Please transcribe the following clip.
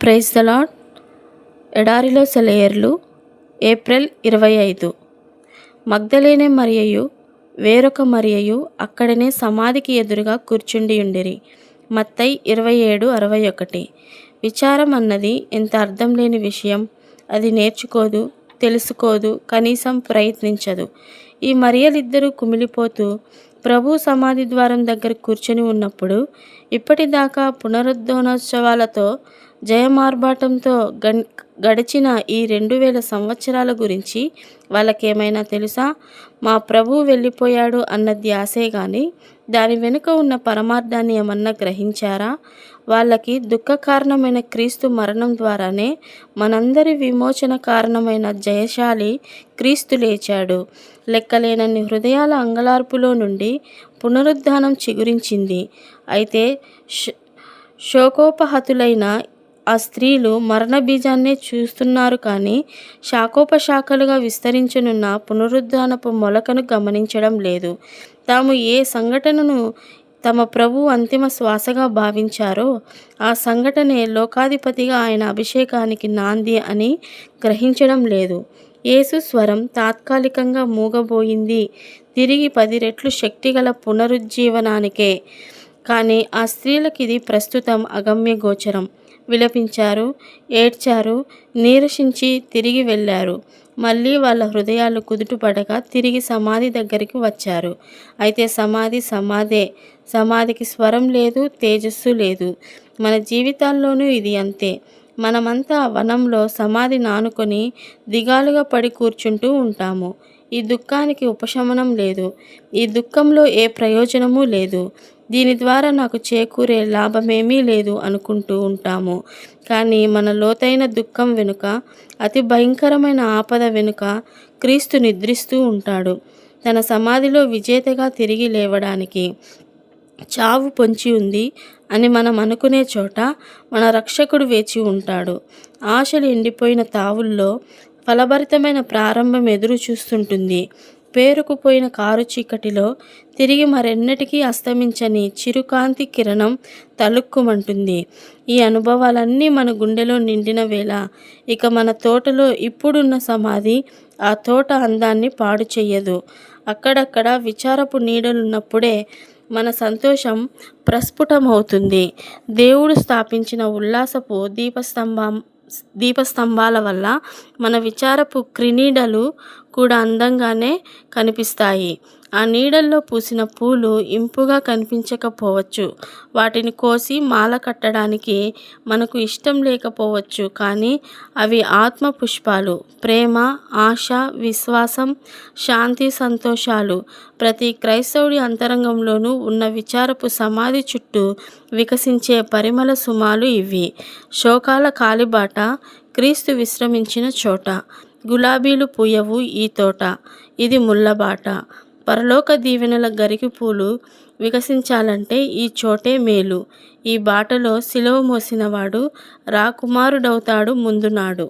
Praise the lord. ఎడారిలో సెలయేర్లు. April 25. మగ్దలేనే మరియయు వేరొక మరియయు అక్కడనే సమాధికి ఎదురుగా కూర్చుండియుండిరి. మత్తయి 27:61. విచారం అన్నది ఎంత అర్థం లేని విషయం. అది నేర్చుకోదు, తెలుసుకోదు, కనీసం ప్రయత్నించదు. ఈ మరియలిద్దరూ కుమిలిపోతూ ప్రభు సమాధి ద్వారం దగ్గర కూర్చొని ఉన్నప్పుడు ఇప్పటిదాకా పునరుద్ధరణోత్సవాలతో జయమార్భాటంతో గడిచిన ఈ 2000 సంవత్సరాల గురించి వాళ్ళకేమైనా తెలుసా? మా ప్రభువు వెళ్ళిపోయాడు అన్న ధ్యాసే కానీ దాని వెనుక ఉన్న పరమార్థాన్ని ఏమన్నా గ్రహించారా? వాళ్ళకి దుఃఖ కారణమైన క్రీస్తు మరణం ద్వారానే మనందరి విమోచన కారణమైన జయశాలి క్రీస్తు లేచాడు. లెక్కలేనన్ని హృదయాల అంగలార్పులో నుండి పునరుద్ధానం చిగురించింది. అయితే శోకోపహతులైన ఆ స్త్రీలు మరణ బీజాన్నే చూస్తున్నారు కానీ శాఖోపశాఖలుగా విస్తరించనున్న పునరుద్ధానపు మొలకను గమనించడం లేదు. తాము ఏ సంఘటనను తమ ప్రభు అంతిమ శ్వాసగా భావించారో ఆ సంఘటనే లోకాధిపతిగా ఆయన అభిషేకానికి నాంది అని గ్రహించడం లేదు. యేసు స్వరం తాత్కాలికంగా మూగబోయింది తిరిగి 10 రెట్లు శక్తిగల పునరుజ్జీవనానికే. కానీ ఆ స్త్రీలకిది ప్రస్తుతం అగమ్య గోచరం. విలపించారు, ఏడ్చారు, నీరసించి తిరిగి వెళ్ళారు. మళ్ళీ వాళ్ళ హృదయాలు కుదుటపడగా తిరిగి సమాధి దగ్గరికి వచ్చారు. అయితే సమాధే. సమాధికి స్వరం లేదు, తేజస్సు లేదు. మన జీవితాల్లోనూ ఇది అంతే. మనమంతా వనంలో సమాధి నానుకొని దిగాలుగా పడి కూర్చుంటూ ఉంటాము. ఈ దుఃఖానికి ఉపశమనం లేదు. ఈ దుఃఖంలో ఏ ప్రయోజనమూ లేదు. దీని ద్వారా నాకు చేకూరే లాభమేమీ లేదు అనుకుంటూ ఉంటాము. కానీ మన లోతైన దుఃఖం వెనుక, అతి భయంకరమైన ఆపద వెనుక క్రీస్తు నిద్రిస్తూ ఉంటాడు. తన సమాధిలో విజేతగా తిరిగి లేవడానికి. చావు పొంచి ఉంది అని మనం అనుకునే చోట మన రక్షకుడు వేచి ఉంటాడు. ఆశలు ఎండిపోయిన తావుల్లో ఫలభరితమైన ప్రారంభం ఎదురు చూస్తుంటుంది. పేరుకుపోయిన కారు చీకటిలో తిరిగి మరెన్నటికీ అస్తమించని చిరుకాంతి కిరణం తలుక్కుమంటుంది. ఈ అనుభవాలన్నీ మన గుండెలో నిండిన వేళ ఇక మన తోటలో ఇప్పుడున్న సమాధి ఆ తోట అందాన్ని పాడు చెయ్యదు. అక్కడక్కడ విచారపు నీడలున్నప్పుడే మన సంతోషం ప్రస్ఫుటమవుతుంది. దేవుడు స్థాపించిన ఉల్లాసపు దీపస్తంభాల వల్ల మన విచారపు క్రినీడలు కూడా అందంగానే కనిపిస్తాయి. ఆ నీడల్లో పూసిన పూలు ఇంపుగా కనిపించకపోవచ్చు. వాటిని కోసి మాల కట్టడానికి మనకు ఇష్టం లేకపోవచ్చు. కానీ అవి ఆత్మ పుష్పాలు. ప్రేమ, ఆశ, విశ్వాసం, శాంతి, సంతోషాలు ప్రతి క్రైస్తవుడి అంతరంగంలోనూ ఉన్న విచారపు సమాధి చుట్టూ వికసించే పరిమళ సుమాలు ఇవి. శోకాల కాలిబాట క్రీస్తు విశ్రమించిన చోట. గులాబీలు పూయవు ఈ తోట. ఇది ముళ్ళబాట. పరలోక దీవెనల గరికి పూలు వికసించాలంటే ఈ చోటే మేలు. ఈ బాటలో సిలువ మోసినవాడు రాకుమారుడవుతాడు ముందునాడు.